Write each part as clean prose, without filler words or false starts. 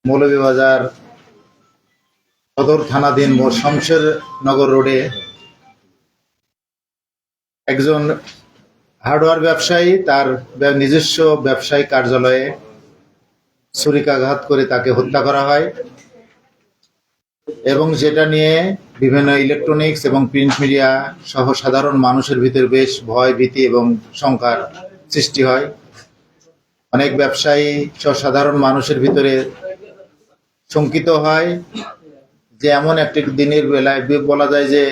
মৌলভীবাজার সদর থানাধীন শমশেরনগর রোডে একজন হার্ডওয়্যার ব্যবসায়ী তার নিজস্ব ব্যবসায়িক কার্যালয়ে ছুরিকাঘাত করে তাকে হত্যা করা হয় এবং যেটা নিয়ে বিভিন্ন ইলেকট্রনিক্স এবং প্রিন্ট মিডিয়া সহ সাধারণ মানুষের ভিতরে বেশ ভয় ভীতি এবং শঙ্কার সৃষ্টি হয়। অনেক ব্যবসায়ী সহ সাধারণ মানুষের ভিতরে শঙ্কিত হয় যে এমন একটি দিনের বেলায় বলা যায় যে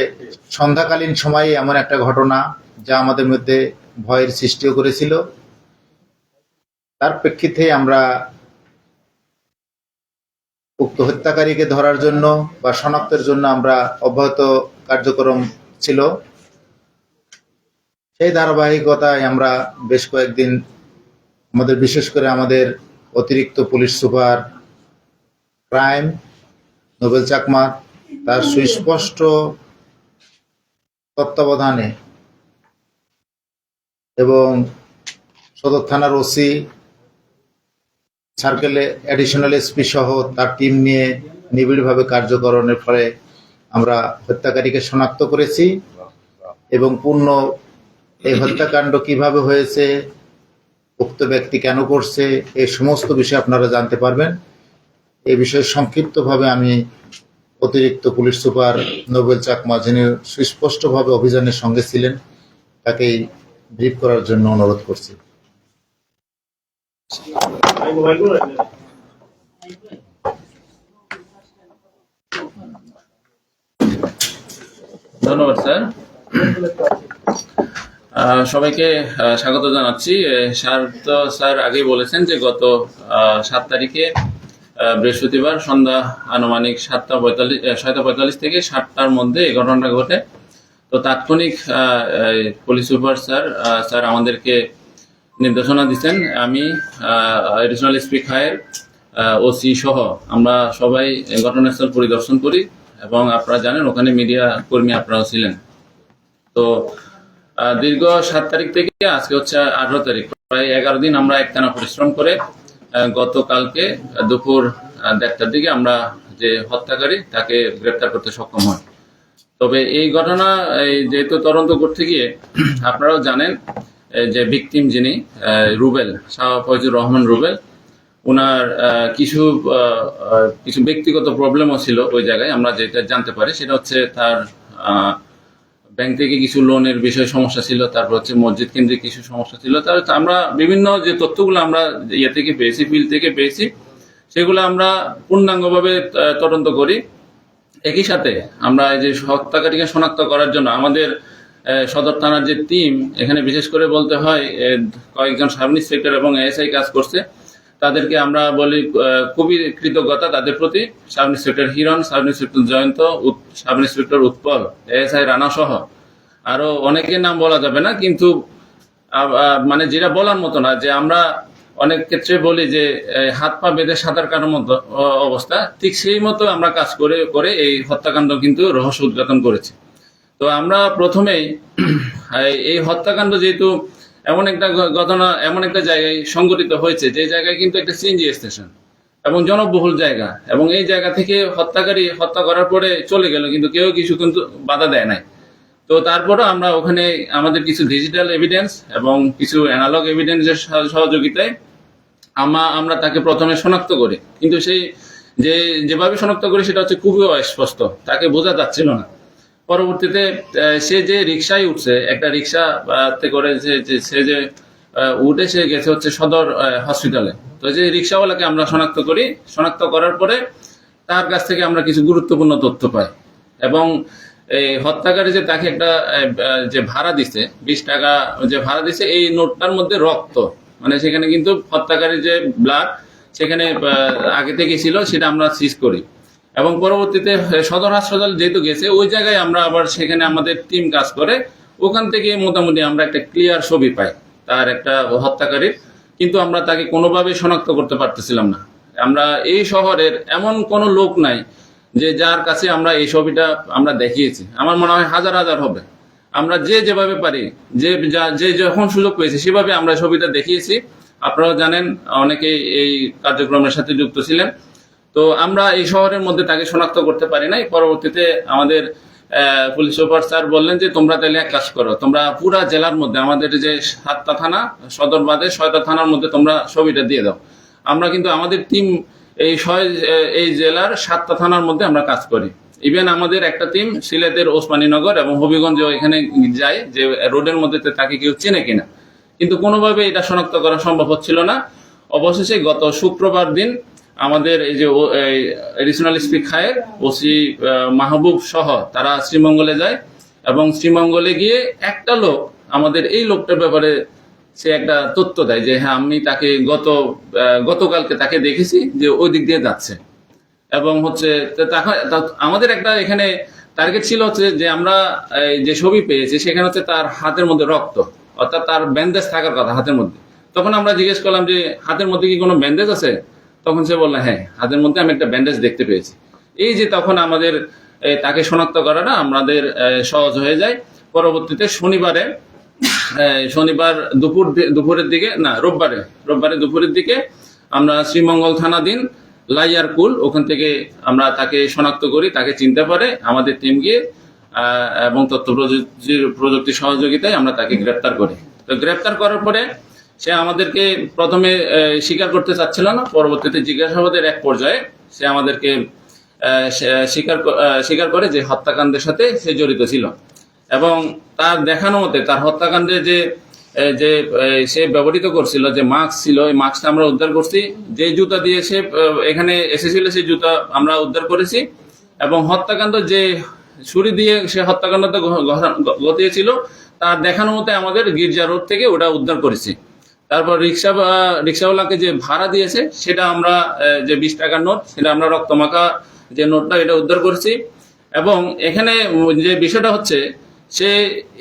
সন্ধ্যাকালীন সময়ে এমন একটা ঘটনা যা আমাদের মধ্যে ভয়ের সৃষ্টিও করেছিল। তার প্রেক্ষিতে আমরা উক্ত হত্যাকারীকে ধরার জন্য বা শনাক্তের জন্য আমরা অব্যাহত কার্যক্রম ছিল। সেই ধারাবাহিকতায় আমরা বেশ কয়েকদিন বিশেষ করে আমাদের অতিরিক্ত police super crime Nobel Chakma তার সুস্পষ্ট তত্ত্বাবধানে এবং সদর থানার ওসি সার্কেলে অ্যাডিশনাল এসপি সহ তার টিম নিয়ে নিবিড়ভাবে কার্যকরণের ফলে আমরা হত্যাকারীকে শনাক্ত করেছি এবং পূর্ণ এই হত্যাকাণ্ড কিভাবে হয়েছে, উক্ত ব্যক্তি কেন করছে, এই সমস্ত বিষয় আপনারা জানতে পারবেন। এই বিষয়ে সংক্ষিপ্তভাবে আমি অতিরিক্ত পুলিশ সুপার নোবেল চাকমা, যিনি সুস্পষ্টভাবে অভিযানের সঙ্গে ছিলেন, তাকেই ব্রিফ করার জন্য অনুরোধ করছি। ধন্যবাদ স্যার। সবাইকে স্বাগত জানাচ্ছি। স্যার আগেই বলেছেন যে গত 7 তারিখে বৃহস্পতিবার সন্ধ্যা আনুমানিক 7:45 থেকে 7টার মধ্যে এই ঘটনাটা ঘটে। তো তাৎক্ষণিক পুলিশ সুপার স্যার আমাদেরকে নির্দেশনা দিচ্ছেন। আমি এডিশনাল এসপি খায়ের, ওসি সহ আমরা সবাই ঘটনাস্থল পরিদর্শন করি এবং আপনারা জানেন ওখানে মিডিয়া কর্মী আপনারাও ছিলেন। তো দীর্ঘ 7 তারিখ থেকে আজকে হচ্ছে 18 তারিখ, প্রায় 11 দিন আমরা একটানা পরিশ্রম করে গতকালকে দুপুর 1টার দিকে আমরা যে হত্যাকারী তাকে গ্রেপ্তার করতে সক্ষম হয়। তবে এই ঘটনা যেহেতু তদন্ত করতে গিয়ে আপনারাও জানেন যে ভিকটিম যিনি রুবেল, শাহ ফয়জুর রহমান রুবেল, ওনার কিছু ব্যক্তিগত প্রবলেমও ছিল ওই জায়গায়। আমরা যেটা জানতে পারি সেটা হচ্ছে তার ব্যাংক থেকে কিছু লোনের বিষয়ে সমস্যা ছিল, তারপর হচ্ছে মসজিদ কেন্দ্রিক কিছু সমস্যা ছিল। তার আমরা বিভিন্ন যে তথ্যগুলো আমরা ইয়ে থেকে পেয়েছি, ফিল্ড থেকে পেয়েছি, সেগুলো আমরা পূর্ণাঙ্গভাবে তদন্ত করি। একই সাথে আমরা এই যে হত্যাকারীকে শনাক্ত করার জন্য আমাদের সদর থানার যে টিম, এখানে বিশেষ করে বলতে হয় কয়েকজন সাব ইন্সপেক্টর এবং এএসআই কাজ করছে। তাদেরকে আমরা বলি খুবই কৃতজ্ঞতা তাদের প্রতি। Sub inspector Hiran, sub inspector Jayanta, sub inspector Utpal, ASI Rana সহ আরো অনেকের নাম বলা যাবে না, কিন্তু মানে যেটা বলার মতো না, যে আমরা অনেক ক্ষেত্রে বলি যে হাত পা বেঁধে সাঁতার কাটার মতো অবস্থা, ঠিক সেই মতো আমরা কাজ করে এই হত্যাকাণ্ড কিন্তু রহস্য উদ্ঘাটন করেছি। তো আমরা প্রথমেই এই হত্যাকাণ্ড যেহেতু এমন একটা ঘটনা এমন একটা জায়গায় সংঘটিত হয়েছে, যে জায়গায় কিন্তু একটা সিএনজি স্টেশন এবং জনবহুল জায়গা, এবং এই জায়গা থেকে হত্যাকারী হত্যা করার পরে চলে গেল, কিন্তু কেউ কিছু কিন্তু বাধা দেয় নাই। তো তারপরে আমরা ওখানে আমাদের কিছু ডিজিটাল এভিডেন্স এবং কিছু অ্যানালগ এভিডেন্সের সহযোগিতায় আমরা তাকে প্রথমে শনাক্ত করি, কিন্তু সেই যেভাবে শনাক্ত করি সেটা হচ্ছে খুবই অস্পষ্ট, তাকে বোঝা যাচ্ছিল না। পরবর্তীতে সে যে রিক্সায় উঠছে, একটা রিক্সাতে করে সে যে উঠে সে গেছে হচ্ছে সদর হসপিটালে। তো যে রিক্সাওয়ালাকে আমরা শনাক্ত করি, শনাক্ত করার পরে তার কাছ থেকে আমরা কিছু গুরুত্বপূর্ণ তথ্য পাই এবং এই হত্যাকারী যে তাকে একটা যে ভাড়া দিছে, 20 টাকা যে ভাড়া দিছে, এই নোটটার মধ্যে রক্ত, মানে সেখানে কিন্তু হত্যাকারীর যে ব্লাড সেখানে আগে থেকে ছিল, সেটা আমরা সিজ করি। এবং পরবর্তীতে সদর হাসপাতাল যেহেতু গেছে, ওই জায়গায় আমরা আবার সেখানে আমাদের টিম কাজ করে, ওখান থেকে মোটামুটি আমরা একটা ক্লিয়ার ছবি পাই তার একটা হত্যাকারীর, কিন্তু আমরা তাকে কোনোভাবে শনাক্ত করতে পারতেছিলাম না। আমরা এই শহরের এমন কোনো লোক নাই যে যার কাছে আমরা এই ছবিটা আমরা দেখিয়েছি। আমার মনে হয় হাজার হাজার হবে। আমরা যেভাবে পারি, যে যখন সুযোগ পেয়েছি সেভাবে আমরা ছবিটা দেখিয়েছি। আপনারাও জানেন, অনেকেই এই কার্যক্রমের সাথে যুক্ত ছিলেন। তো আমরা এই শহরের মধ্যে তাকে শনাক্ত করতে পারি নাই। পরবর্তীতে আমাদের পুলিশ সুপার স্যার বললেন যে তোমরা তাহলে এক কাজ করো, তোমরা পুরা জেলার মধ্যে আমাদের যে 7টা থানা, সদর বাদে 6টা থানার মধ্যে তোমরা ছবিটা দিয়ে দাও। আমরা কিন্তু আমাদের টিম এই জেলার 7টা থানার মধ্যে আমরা কাজ করি। ইভেন আমাদের একটা টিম সিলেটের ওসমানীনগর এবং হবিগঞ্জ এখানে যায় যে রোডের মধ্যে তাকে কেউ চেনে কিনা, কিন্তু কোনোভাবে এটা শনাক্ত করা সম্ভব হচ্ছিল না। অবশেষে গত শুক্রবার দিন আমাদের এই যে এডিশনাল এসপি খায়ের, ওসি মাহবুব সহ তারা শ্রীমঙ্গলে যায় এবং শ্রীমঙ্গলে গিয়ে একটা লোক আমাদের এই লোকটার ব্যাপারে সে একটা তথ্য দেয় যে হ্যাঁ আমি তাকে গতকালকে তাকে দেখেছি যে ওই দিক দিয়ে যাচ্ছে। এবং হচ্ছে আমাদের একটা এখানে টার্গেট ছিল হচ্ছে যে আমরা যে ছবি পেয়েছি সেখানে হচ্ছে তার হাতের মধ্যে রক্ত, অর্থাৎ তার ব্যান্ডেজ থাকার কথা হাতের মধ্যে। তখন আমরা জিজ্ঞেস করলাম যে হাতের মধ্যে কি কোনো ব্যান্ডেজ আছে? তখন সে বললো হ্যাঁ হাতের মধ্যে আমি একটা ব্যান্ডেজ দেখতে পেয়েছি। এই যে তখন আমাদের তাকে শনাক্ত করাটা আমাদের সহজ হয়ে যায়। পরবর্তীতে শনিবার দুপুরের দিকে না রোববারে দুপুরের দিকে আমরা শ্রীমঙ্গল থানাধীন লাইয়ারকুল ওখান থেকে আমরা তাকে শনাক্ত করি, তাকে চিনতে পারে আমাদের টিম গিয়ে এবং তথ্য প্রযুক্তি সহযোগিতায় আমরা তাকে গ্রেপ্তার করি। তো গ্রেপ্তার করার পরে সে আমাদেরকে প্রথমে স্বীকার করতে চাচ্ছিল না, পরবর্তীতে জিজ্ঞাসাবাদের এক পর্যায়ে সে আমাদেরকে স্বীকার করে যে হত্যাকাণ্ডের সাথে সে জড়িত ছিল। এবং তার দেখানো মতে তার হত্যাকাণ্ডে যে সে ব্যবহৃত করছিল যে মাস্ক ছিল, ওই মাস্কটা আমরা উদ্ধার করছি। যে জুতা দিয়ে সে এখানে এসেছিল সেই জুতা আমরা উদ্ধার করেছি। এবং হত্যাকাণ্ড যে ছুরি দিয়ে সে হত্যাকাণ্ডটা ঘটিয়েছিল তার দেখানো মতে আমাদের গির্জা রোড থেকে ওটা উদ্ধার করেছি। তারপর রিক্সাওয়ালাকে যে ভাড়া দিয়েছে সেটা আমরা যে 20 টাকার নোট, সেটা আমরা রক্তমাখা যে নোটটা এটা উদ্ধার করেছি। এবং এখানে যে বিষয়টা হচ্ছে সে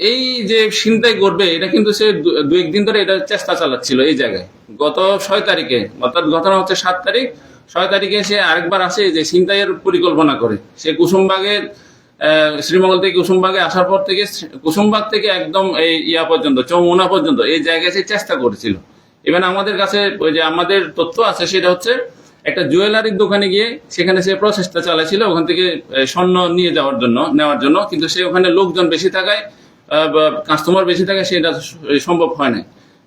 এই যে ছিনতাই করবে এটা কিন্তু সে 2-1 দিন ধরে এটা চেষ্টা চালাচ্ছিল এই জায়গায়। গত 6 তারিখে, অর্থাৎ ঘটনা হচ্ছে 7 তারিখ, 6 তারিখে সে আরেকবার আসে যে ছিনতাইয়ের পরিকল্পনা করে। সে কুসুমবাগের শ্রীমঙ্গল থেকে কুসুমবাগে আসার পর থেকে কুসুমবাগ থেকে একদম এই পর্যন্ত চৌমুনা পর্যন্ত এই জায়গায় সে চেষ্টা করেছিল। ইভেন আমাদের কাছে ওই যে আমাদের তথ্য আছে সেটা হচ্ছে একটা জুয়েলারির দোকানে গিয়ে সেখানে সে প্রচেষ্টা চালাচ্ছিল ওখান থেকে স্বর্ণ নেওয়ার জন্য, কিন্তু সে ওখানে লোকজন বেশি থাকায় কাস্টমার বেশি থাকায় সেটা সম্ভব হয় না।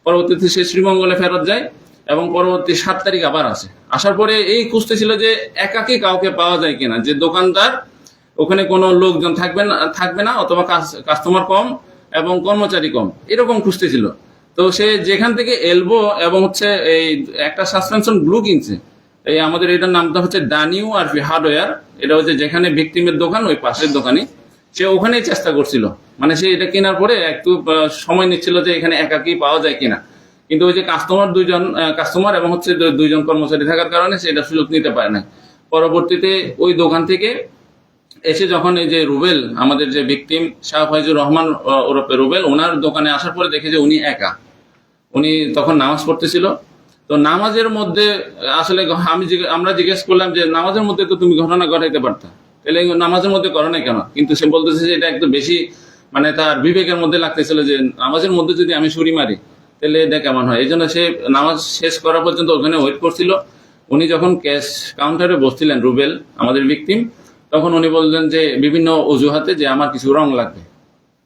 পরবর্তীতে সে শ্রীমঙ্গলে ফেরত যায় এবং পরবর্তী 7 তারিখ আবার আসে। আসার পরে এই খুঁজতেছিল যে একাকি কাউকে পাওয়া যায় কিনা, যে দোকানদার ওখানে কোনো লোকজন থাকবে না অথবা কাস্টমার কম এবং কর্মচারী কম, এরকম খুঁজতেছিল। তো সে যেখান থেকে এলবো এবং হচ্ছে এই একটা সাসপেনশন গ্লু কিনছে, এই আমাদের এটার নামটা হচ্ছে দানিউ আর হার্ডওয়্যার, এটা হচ্ছে যেখানে ভিকটিমের দোকান ওই পাশের দোকানে সে ওখানেই চেষ্টা করছিল। মানে সে এটা কেনার পরে একটু সময় নিচ্ছিল যে এখানে একাকি পাওয়া যায় কিনা, কিন্তু ওই যে কাস্টমার এবং হচ্ছে 2 জন কর্মচারী থাকার কারণে সে এটা সুযোগ নিতে পারে না। পরবর্তীতে ওই দোকান থেকে এসে যখন এই যে রুবেল, আমাদের যে ভিকটিম শাহ ফয়জুর রহমান ওরফে রুবেল, ওনার দোকানে আসার পরে দেখে যে উনি একা, উনি তখন নামাজ পড়তেছিল। তো নামাজের মধ্যে আসলে আমরা জিজ্ঞেস করলাম যে নামাজের মধ্যে তো তুমি ঘটনা ঘটাইতে পারতা, তাহলে নামাজের মধ্যে করো না কেন? কিন্তু সে বলতেছে যে এটা একটু বেশি, মানে তার বিবেকের মধ্যে লাগতেছিল যে নামাজের মধ্যে যদি আমি ছুরি মারি তাহলে এটা কেমন হয়। এই জন্য সে নামাজ শেষ করা পর্যন্ত ওখানে ওয়েট করছিল। উনি যখন ক্যাশ কাউন্টারে বসছিলেন রুবেল আমাদের ভিকটিম, তখন উনি বললেন যে বিভিন্ন অজুহাতে যে আমার কিছু রং লাগবে।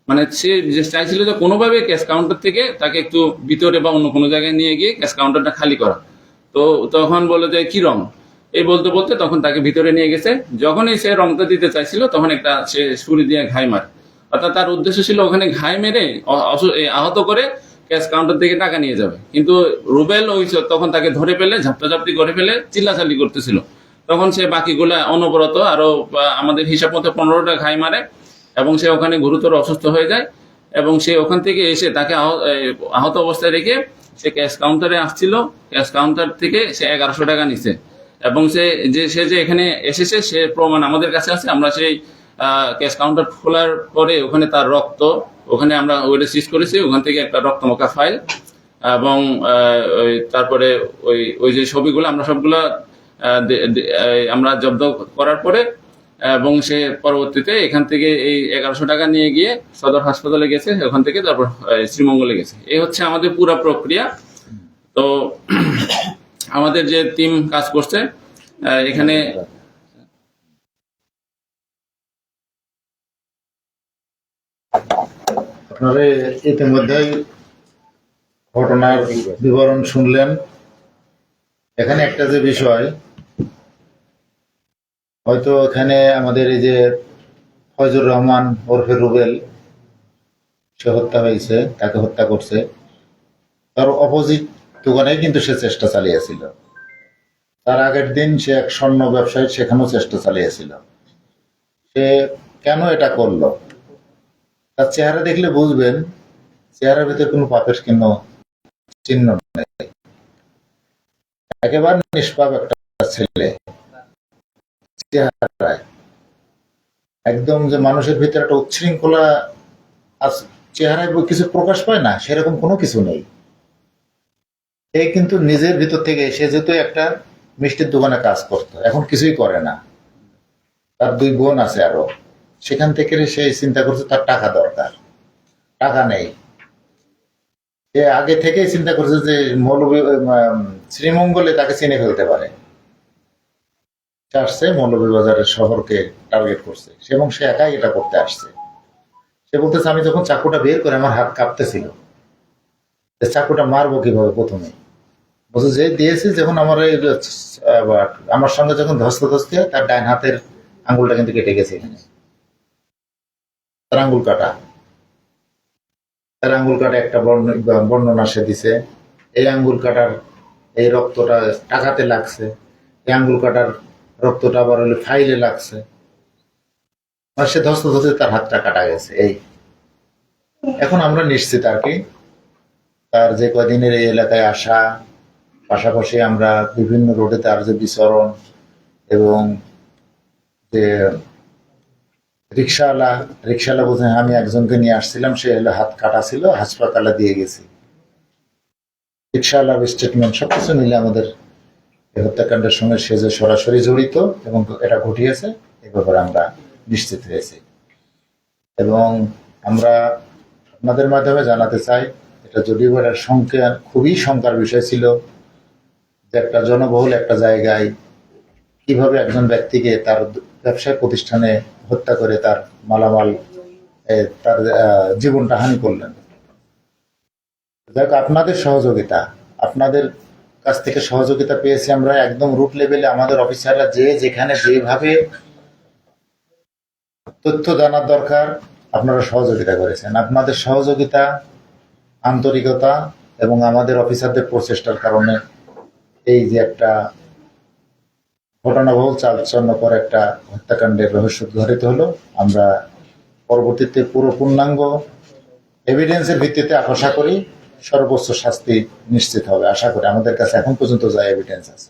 মানে সে যে চাইছিল যে কোনোভাবে ক্যাশ কাউন্টার থেকে তাকে একটু ভিতরে বা অন্য কোনো জায়গায় নিয়ে গিয়ে ক্যাশ কাউন্টারটা খালি করা। তো তখন বলে যে কি রং, এই বলতে বলতে তখন তাকে ভিতরে নিয়ে গেছে। যখনই সে রংটা দিতে চাইছিল তখন একটা সে ছুরি দিয়ে ঘাই মারে, অর্থাৎ তার উদ্দেশ্য ছিল ওখানে ঘাই মেরে আহত করে ক্যাশ কাউন্টার থেকে টাকা নিয়ে যাবে। কিন্তু রুবেল তখন তাকে ধরে ফেলে ঝাপটাঝাপটি করে ফেলে চিল্লাচাল্লি করতেছিল। তখন সে বাকিগুলা অনবরত আরো আমাদের হিসাব মতো 15টা ঘাই মারে এবং সে ওখানে গুরুতর অসুস্থ হয়ে যায়। এবং সে ওখান থেকে এসে তাকে আহত অবস্থায় রেখে সে ক্যাশ কাউন্টারে আসছিল। ক্যাশ কাউন্টার থেকে সে 1100 টাকা নিছে এবং সে যে এখানে এসেছে সে প্রমাণ আমাদের কাছে আছে। আমরা সেই ক্যাশ কাউন্টার খোলার পরে ওখানে তার রক্ত, ওখানে আমরা ওইটা সিজ করেছি, ওখান থেকে একটা রক্তমাখা ফাইল এবং তারপরে ওই যে ছবিগুলো আমরা সবগুলা আমরা জব্দ করার পরে এবং সে পরবর্তীতে এখান থেকে এই 1100 টাকা নিয়ে গিয়ে সদর হাসপাতালে গেছে, ওখান থেকে তারপর শ্রীমঙ্গলে গেছে। এই হচ্ছে আমাদের পুরো প্রক্রিয়া। তো আমাদের যে টিম কাজ করছে এখানে আপনারা ইতিমধ্যেই ঘটনার বিবরণ শুনলেন। এখানে একটা যে বিষয়, হয়তো এখানে আমাদের এই যে ফয়জুর রহমান ওরফে রুবেল, সে হত্যা হয়েছে, তাকে হত্যা করছে, তার অপোজিট দোকানে কিন্তু সে চেষ্টা চালিয়েছিল। তার আগের দিন সে এক স্বর্ণ ব্যবসায়ী, সেখানেও চেষ্টা চালিয়েছিল। সে কেন এটা করলো, তার চেহারা দেখলে বুঝবেন চেহারার ভিতরে কোনো পাপের চিহ্ন নেই। একেবারে নিষ্পাপ একটা ছেলে, চেহারায় একদম যে মানুষের ভিতরে একটা উচ্ছৃঙ্খলা চেহারায় কিছু প্রকাশ পায় না, সেরকম কোনো কিছু নেই। এই কিন্তু নিজের ভিতর থেকে, সে যেহেতু একটা মিষ্টির দোকানে কাজ করতো, এখন কিছুই করে না, তার 2 বোন আছে আরো, সেখান থেকে সে চিন্তা করছে তার টাকা দরকার, টাকা নেই। সে আগে থেকেই চিন্তা করছে যে মৌলভী শ্রীমঙ্গলে তাকে চিনে ফেলতে পারে। সে আসছে মৌলভীবাজারের শহরকে টার্গেট করছে, এবং সে একাই এটা করতে আসছে। সে বলতেছে, আমি যখন চাকুটা বের করে আমার হাত কাঁপতেছিল, চাকুটা মারবো কিভাবে প্রথমে, বলছে যে দিয়েছি যখন আমার সঙ্গে যখন ধস্তাধস্তি হয়, তার ডাইন হাতের আঙ্গুলটা কিন্তু কেটে গেছে। এখানে তার আঙ্গুল কাটা, তার আঙ্গুল কাটা একটা বর্ণনা সে দিছে। এই আঙ্গুল কাটার এই রক্তটা টাকাতে লাগছে, এই আঙ্গুল কাটার রক্তটা আবার হলে ফাইলে লাগছে, আর সে ধস্তাধস্তি তার হাতটা কাটা গেছে। এই এখন আমরা নিশ্চিত আর কি, তার যে কদিনের এই এলাকায় আসা, পাশাপাশি আমরা বিভিন্ন রোডে তার যে বিচরণ, এবং যে রিক্সাওয়ালা বলছে আমি একজনকে নিয়ে আসছিলাম, সে হলো হাত কাটা ছিল, হাসপাতালে দিয়ে গেছি। রিক্সাওয়ালার স্টেটমেন্ট সবকিছু মিলে আমাদের এই হত্যাকাণ্ডের সঙ্গে সে যে সরাসরি জড়িত এবং এটা ঘটিয়েছে, এ ব্যাপারে আমরা নিশ্চিত হয়েছি। এবং আমরা আপনাদের মাধ্যমে জানাতে চাই, এটা যদিও এর সংখ্যা খুবই শঙ্কার বিষয় ছিল, যে একটা জনবহুল একটা জায়গায় কিভাবে একজন ব্যক্তিকে তার ব্যবসায় প্রতিষ্ঠানে হত্যা করে তার মালামাল, তার জীবনটা হানি করলেন। যাক, আপনাদের সহযোগিতা, আপনাদের কাছ থেকে সহযোগিতা পেয়েছি আমরা একদম রুট লেভেলে। আমাদের অফিসাররা যে যেখানে যেভাবে তথ্য জানার দরকার আপনারা সহযোগিতা করেছেন। আপনাদের সহযোগিতা, আন্তরিকতা এবং আমাদের অফিসারদের প্রচেষ্টার কারণে এই যে একটা ঘটনাবহুল চাঞ্চল্যকর একটা হত্যাকাণ্ডের রহস্য উদ্ঘাটিত হলো। আমরা পরবর্তীতে পুরো পূর্ণাঙ্গ এভিডেন্সের ভিত্তিতে আশা করি সর্বোচ্চ শাস্তি নিশ্চিত হবে। আশা করি, আমাদের কাছে এখন পর্যন্ত যা এভিডেন্স আছে।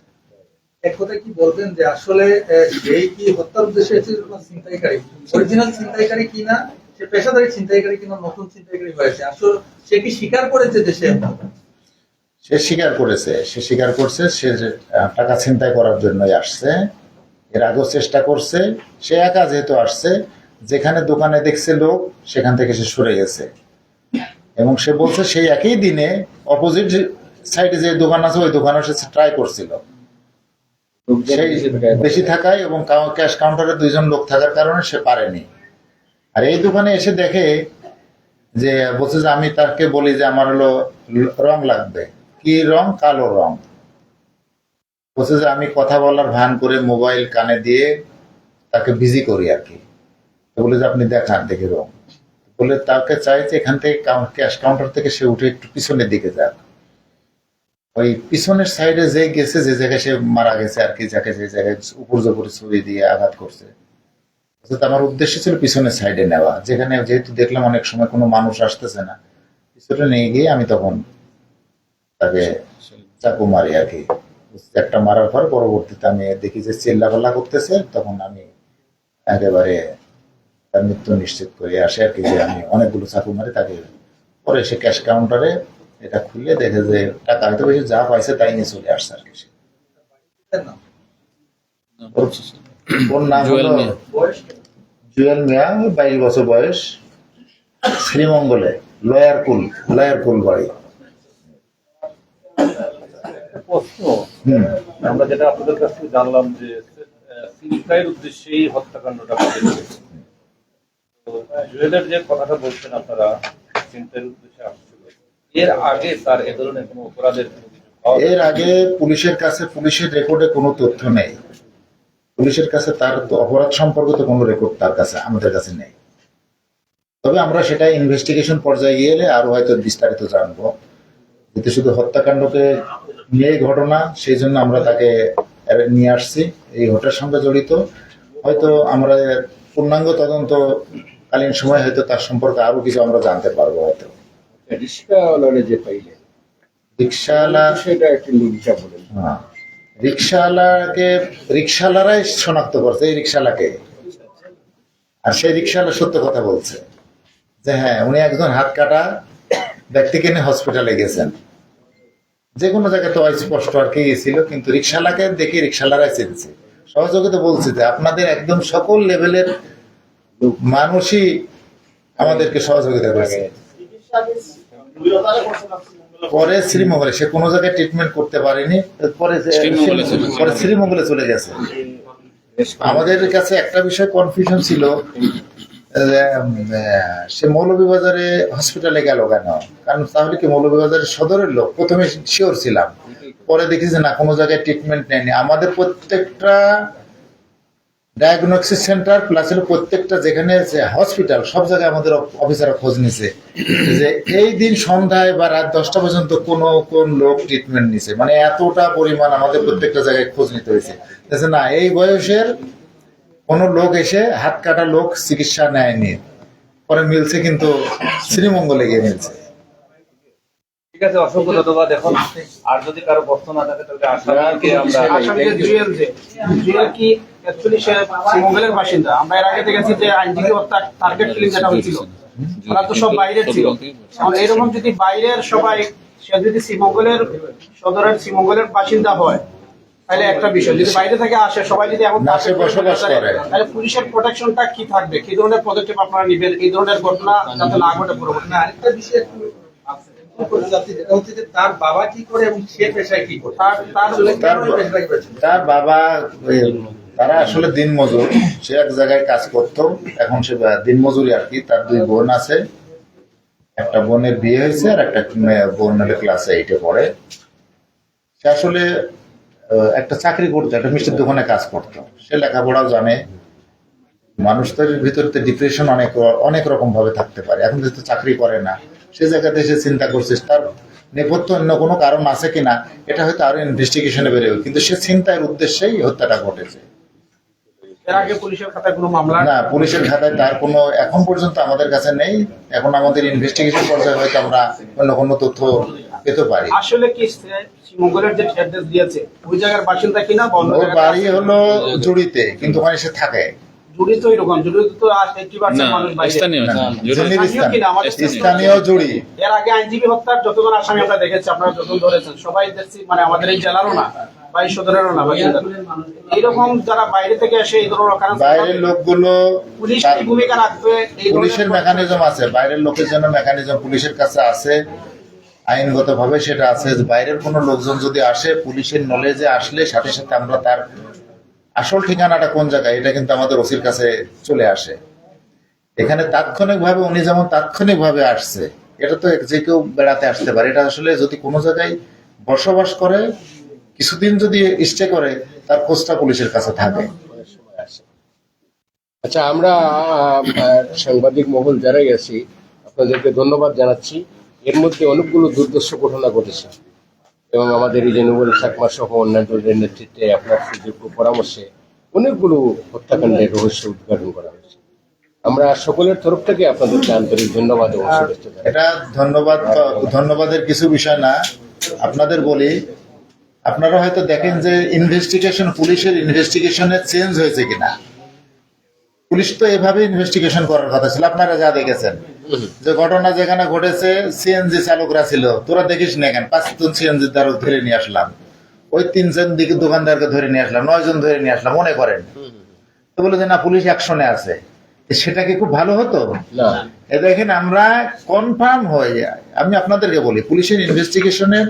এক কথা কি বলবেন যে আসলে এই কি হত্যার উদ্দেশ্যে ছিনতাইকারী, অরিজিনাল ছিনতাইকারী কিনা, সে পেশাদারী ছিনতাইকারী কিনা নতুন ছিনতাইকারী হয়েছে, আসলে সে কি স্বীকার করেছে যে সে স্বীকার করেছে, সে স্বীকার করছে সে টাকা ছিনতাই করার জন্যই আসছে। এর আগেও চেষ্টা করছে। সে একা যেহেতু আসছে, যেখানে দোকানে দেখছে লোক সেখান থেকে সে সরে গেছে, এবং সে বলছে সেই একই দিনে অপোজিট সাইডে যে দোকান আছে ওই দোকানে সে ট্রাই করছিল। সেই বেশি থাকায় এবং ক্যাশ কাউন্টারে 2 জন লোক থাকার কারণে সে পারেনি। আর এই দোকানে এসে দেখে যে বলছে যে আমি তাকে বলি যে আমার হলো রং লাগবে, কি রং, কালো রং। বলছে যে আমি কথা বলার ভান করে মোবাইল কানে দিয়ে তাকে বিজি করি আর কি। বলে যে আপনি দেখান দেখে রং, বলে তাকে চাই যে এখান থেকে ক্যাশ কাউন্টার থেকে সে উঠে একটু পিছনের দিকে যাক। ওই পিছনের সাইডে যে গেছে, যে জায়গায় সে মারা গেছে আর কি, যাকে যে জায়গায় উপর জপরে ছুরি দিয়ে আঘাত করছে, আমার উদ্দেশ্য ছিল পিছনের সাইডে নেওয়া, যেখানে যেহেতু দেখলাম অনেক সময় কোনো মানুষ আসতেছে না, পিছনে নিয়ে গিয়ে আমি তখন তাকে চাকু মারি আর কি। একটা মারার পর পরবর্তীতে আমি দেখি যে চিল্লাপাল্লা করতেছে, তখন আমি একেবারে তার মৃত্যু নিশ্চিত করে আসে আর কি, যে আমি অনেকগুলো চাকু মারি তাকে। পরে সে ক্যাশ কাউন্টারে এটা খুলে দেখে যে টাকা হয়তো বেশি যা পাইছে তাই নিয়ে চলে আসছে আর কি। ওর নাম হলো জুয়েল মিয়া, 22 বছর বয়স, শ্রীমঙ্গলে লয়ারকুল বাড়ি। আমরা যেটা আপনাদের কাছ থেকে জানলাম যে ছিনতাইয়ের উদ্দেশ্যেই হত্যাকাণ্ডটা ঘটেছে। তো জুয়েলের যে কথাটা বলছেন আপনারা ছিনতাইয়ের উদ্দেশ্যে আসছিল, এর আগে তার এ ধরনের কোনো অপরাধের কোনো কিছু পাওয়া এর আগে পুলিশের কাছে পুলিশের রেকর্ডে কোনো তথ্য নেই। পুলিশের কাছে তার তো অপরাধ সম্পর্কিত কোনো রেকর্ড তার কাছে আমাদের কাছে নেই। তবে আমরা সেটা ইনভেস্টিগেশন পর্যায়ে গেলে আরো হয়তো বিস্তারিত জানবো। যেহেতু শুধু হত্যাকাণ্ডকে নিয়ে ঘটনা, সেই জন্য আমরা তাকে নিয়ে আসছি। এই ঘটনার সঙ্গে জড়িত হয়তো আমরা পূর্ণাঙ্গ তদন্তকালীন সময় হয়তো তার সম্পর্কে আরো কিছু আমরা জানতে পারবো হয়তো। রিক্সাওয়ালারে যে পাইলেন, রিক্সাওয়ালা, সেটা একটু লিঙ্কটা বলেন। হ্যাঁ, রিক্সাওয়ালারাই শনাক্ত করছে এই রিক্সাওয়ালাকে। আর সেই রিক্সাওয়ালা সত্য কথা বলছে যে হ্যাঁ, উনি একজন হাত কাটা ব্যক্তিকে নিয়ে হসপিটালে গেছেন। যে কোনো জায়গায় তো স্পষ্ট আর কি গেছিল, কিন্তু রিক্সাওয়ালাকে দেখে রিক্সাওয়ালারাই চিনছে। সহযোগিতা বলছে যে আপনাদের একদম সকল লেভেলের মানুষই আমাদেরকে সহযোগিতা করেছে। পরে শ্রীমঙ্গলে, সে কোনো জায়গায় ট্রিটমেন্ট করতে পারেনি, পরে শ্রীমঙ্গলে চলে গেছে। আমাদের কাছে একটা বিষয় কনফিউশন ছিল যে সে মৌলভীবাজারে হসপিটালে গেল কেন, কারণ তাহলে কি মৌলভীবাজারের সদরের লোক, প্রথমে শিওর ছিলাম, পরে দেখি যে না, কোনো জায়গায় ট্রিটমেন্ট নেয়নি। আমাদের প্রত্যেকটা ডায়াগনস্টিক সেন্টার প্লাস হলো প্রত্যেকটা যেখানে হসপিটাল, সব জায়গায় আমাদের অফিসাররা খোঁজ নিছে যে এই দিন সন্ধ্যায় বা রাত 10টা পর্যন্ত কোন লোক ট্রিটমেন্ট নিছে, মানে এতটা পরিমাণ আমাদের প্রত্যেকটা জায়গায় খোঁজ নিতে হয়েছে। না, এই বয়সের কোন লোক এসে হাত কাটা লোক চিকিৎসা নেয়নি। পরে মিলছে, কিন্তু শ্রীমঙ্গলে গিয়ে মিলছে। ঠিক আছে, অসংখ্য ধন্যবাদ। এখন আর যদি কারো প্রশ্ন না থাকে তাহলে আসামিকে আমরা জুয়েল কি অ্যাকচুয়ালি সে শ্রীমঙ্গলের বাসিন্দা? আমরা এর আগে দেখেছি যে আইনজীবী হত্যা টার্গেট কিলিং যেটা হয়েছিল, ওরা তো সব বাইরের ছিল। এখন এরকম যদি বাইরের সবাই, সে যদি শ্রীমঙ্গলের বাসিন্দা হয়, তাহলে একটা বিষয়, যদি বাইরে থেকে আসে সবাই যদি এখন না, সে বসবাস করে, তাহলে পুলিশের প্রোটেকশনটা কি থাকবে? কি ধরনের পদক্ষেপ আপনারা নেবেন এই ধরনের ঘটনা যাতে না ঘটে পরবর্তী? আরেকটা বিষয় একটু যেটা হচ্ছে যে তার বাবা কি করে এবং সে পেশায় কি করে, তার বাবা তারা আসলে দিনমজুর। সে এক জায়গায় কাজ করতো, এখন সে দিনমজুরি আর কি। তার 2 বোন আছে, একটা বোনের বিয়ে হয়েছে আর একটা বোন ক্লাস 8-এ পড়ে। সে আসলে একটা চাকরি করতো, একটা মিষ্টির দোকানে কাজ করতো। সে লেখাপড়াও জানে। মানুষদের ভিতরে ডিপ্রেশন অনেক রকম ভাবে থাকতে পারে। এখন যেহেতু চাকরি করে না, সে জায়গাতে সে চিন্তা করছে তার নেপথ্য অন্য কোনো কারণ আছে কিনা, এটা হয়তো আরো ইনভেস্টিগেশনে বেরোবে। কিন্তু সে ছিনতাইয়ের উদ্দেশ্যেই হত্যাটা ঘটেছে। এর আগে পুলিশের খাতায় কোনো মামলা? না, পুলিশের খাতায় তার কোনো এখন পর্যন্ত আমাদের কাছে নেই। এখন আমাদের ইনভেস্টিগেশন পর্যায়ে হয়তো আমরা অন্য কোনো তথ্য পেতে পারি। আসলে কি শ্রীমঙ্গলের যে অ্যাড্রেস দিয়েছে ওই জায়গার বাসিন্দা কিনা? ওর বাড়ি হলো জুড়িতে, কিন্তু ওখানে সে থাকে। জুড়ি তো এরকম, জুড়ি তো 80% মানুষ বাইরে। স্থানীয় জুড়ি। এর আগে আইনজীবী হত্যার যতজন আসামি আমরা দেখেছি, আপনারা যতজন ধরেছেন, সবাই দেখছি মানে আমাদের এই জেলারও না, বা এই সদরেরও না, এইরকম যারা বাইরে থেকে এসে এই ধরনের বাইরের লোকগুলো, পুলিশ কি ভূমিকা রাখবে? পুলিশের মেকানিজম আছে, বাইরের লোকের জন্য মেকানিজম পুলিশের কাছে আছে, আইনগত ভাবে সেটা আছে। বাইরের কোনো লোকজন যদি আসে, পুলিশের নলেজে আসলে সাথে সাথে আমরা তার আসল ঠিকানাটা কোন জায়গায়, এটা কিন্তু আমাদের ওসির কাছে চলে আসে। এখানে তাৎক্ষণিকভাবে উনি যেমন তাৎক্ষণিকভাবে আসছে, এটা তো যে কেউ বেড়াতে আসতে পারে। এটা আসলে যদি কোনো জায়গায় বসবাস করে, কিছুদিন যদি স্টে করে, তার খোঁজটা পুলিশের কাছে থাকে। আচ্ছা, আমরা সাংবাদিক মহল যারা গেছি আপনাদেরকে ধন্যবাদ জানাচ্ছি। এর মধ্যে অনেকগুলো দুর্দর্শ ঘটনা ঘটেছে এবং আমাদের এই যে নোবেল চাকমা সহ অন্যান্যদের নেতৃত্বে আপনার সুযোগ্য পরামর্শে অনেকগুলো হত্যাকাণ্ডের রহস্য উদ্ঘাটন করা হয়েছে। আমরা সকলের তরফ থেকে আপনাদেরকে আন্তরিক ধন্যবাদ এবং শুভেচ্ছা জানাই। এটা ধন্যবাদের কিছু বিষয় না, আপনাদের বলি, আপনারা হয়তো দেখেন যে ইনভেস্টিগেশন, পুলিশের ইনভেস্টিগেশনে চেঞ্জ হয়েছে কিনা। পুলিশ তো এভাবে ইনভেস্টিগেশন করার কথা ছিল। আপনারা যা দেখেছেন যে ঘটনা যেখানে ঘটেছে, সিএনজি চালকরা ছিল, তোরা দেখিস না কেন, 5 জন সিএনজি দ্বারা ধরে নিয়ে আসলাম, ওই 3 জন দিকে দোকানদারকে ধরে নিয়ে আসলাম, 9 জন ধরে নিয়ে আসলাম, মনে করেন। তো বলে যে না, পুলিশ অ্যাকশনে আছে, সেটা কি খুব ভালো হতো? দেখেন, আমরা কনফার্ম হয়ে যায়। আমি আপনাদেরকে বলি, পুলিশের ইনভেস্টিগেশনের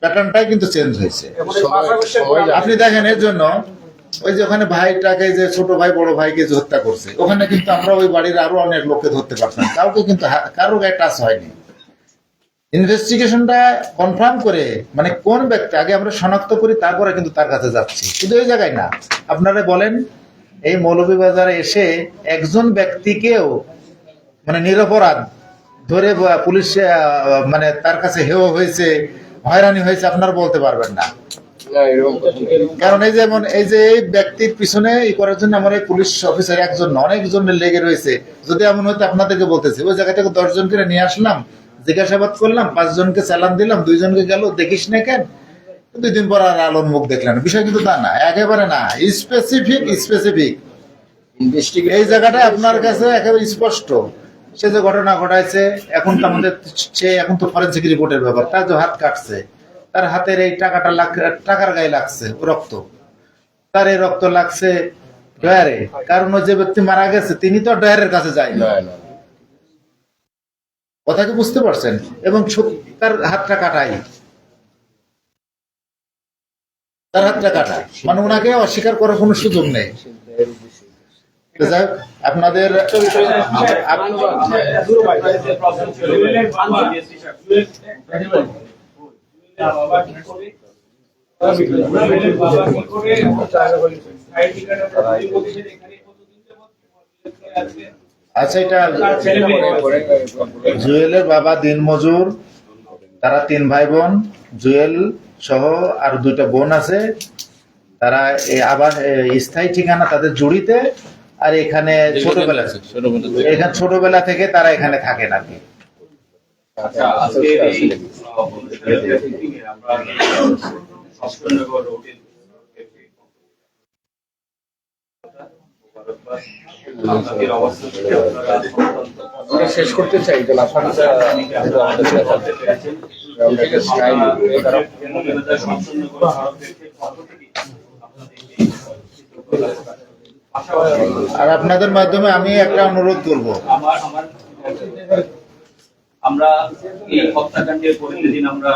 প্যাটার্নটাই কিন্তু চেঞ্জ হয়েছে। এবং এই 5 আগস্টের পরে আমরা- আপনি দেখেন এর জন্য ওই যে ওখানে ভাইটাকে যে ছোট ভাই বড় ভাইকে যে হত্যা করছে, ওখানে কিন্তু আমরা ওই বাড়ির আরো অনেক লোককে ধরতে পারতাম, কাউকে কিন্তু কারো গায়ে টাচ হয়নি। ইনভেস্টিগেশনটা কনফার্ম করে মানে কোন ব্যক্তি আগে আমরা শনাক্ত করি, তারপরে কিন্তু তার কাছে যাচ্ছি। কিন্তু এই জায়গায় না, আপনারা বলেন এই মৌলভীবাজারে এসে একজন ব্যক্তিকেও মানে নিরপরাধ ধরে পুলিশ মানে তার কাছে হেয় হয়েছে, হয়রানি হয়েছে, আপনারা বলতে পারবেন না। না, এরকম কথা নেই। কারণ এই যেমন এই যে এই ব্যক্তির পিছনে ই করার জন্য আমার এই পুলিশ অফিসার একজন না, অনেকজন লেগে রয়েছে। যদি এমন হয়তো আপনাদেরকে বলতেছি, ওই জায়গা থেকে 10 জনকে নিয়ে আসলাম, জিজ্ঞাসাবাদ করলাম, 5 জনকে চালান দিলাম, 2 জনকে গেল, দেখিস না কেন, 2 দিন পর আর আলোর মুখ দেখলেন। বিষয় কিন্তু তা না, একেবারে না, স্পেসিফিক। ইনভেস্টিগেট এই জায়গাটা আপনার কাছে একেবারে স্পষ্ট। সে যে ঘটনা ঘটাইছে, এখন তো আমাদের এখন তো ফরেনসিক রিপোর্টের ব্যাপার, তার যে হাত কাটছে, তার হাতের এই টাকার গায়ে লাগছে রক্ত, তার এই রক্ত লাগছে ড্রয়ারে, কারণ ওই যে ব্যক্তি মারা গেছে তিনি তো ড্রয়ারের কাছে যায় না। না, না, কথা কি বুঝতে পারছেন? এবং তার হাতটা কাটাই, তার হাতটা কাটা, মানে ওনাকে অস্বীকার করার কোনো সুযোগ নেই। তো যাই হোক, আপনাদের দুরু ভাই, আচ্ছা, এটা জুয়েলের বাবা দিনমজুর, তারা 3 ভাই বোন, জুয়েল সহ আর 2টা বোন আছে। তারা আবার স্থায়ী ঠিকানা তাদের জুড়িতে, আর এখানে ছোটবেলা থেকে তারা এখানে থাকেন আর কি। আচ্ছা, আজকে এই আমরা শঙ্করনগর রোডের আপনাদের অবস্থান থেকে আপনারা আমরা শেষ করতে চাই যে আপনারা আর আপনাদের মাধ্যমে আমি একটা অনুরোধ করব, আমরা এই হত্যাকাণ্ডের পরের দিন আমরা